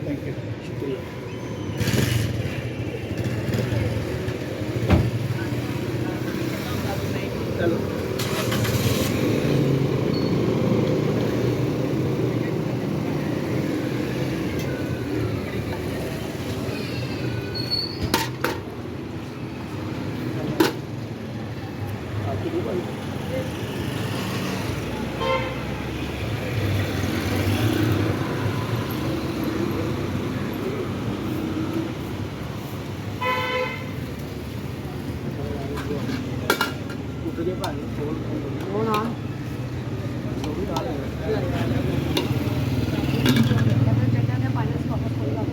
Thank you, शुक्रिया। चलो आपकी भी भाई उठ के भाई ਉਹ ਨਾ ਚੱਕਿਆ ਨੇ ਪਾਣੀ ਚ ਵਾਪਸ ਖੋਲ ਲਾ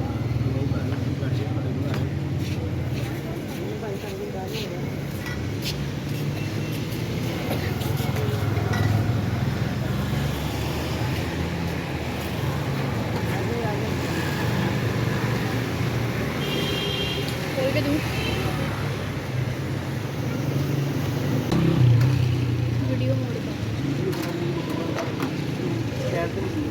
ਭਾਈ ਸੰਗੀ ਦਾ ਨਹੀਂ ਹੈ खोल के दूँ वीडियो मोड पर खैर तो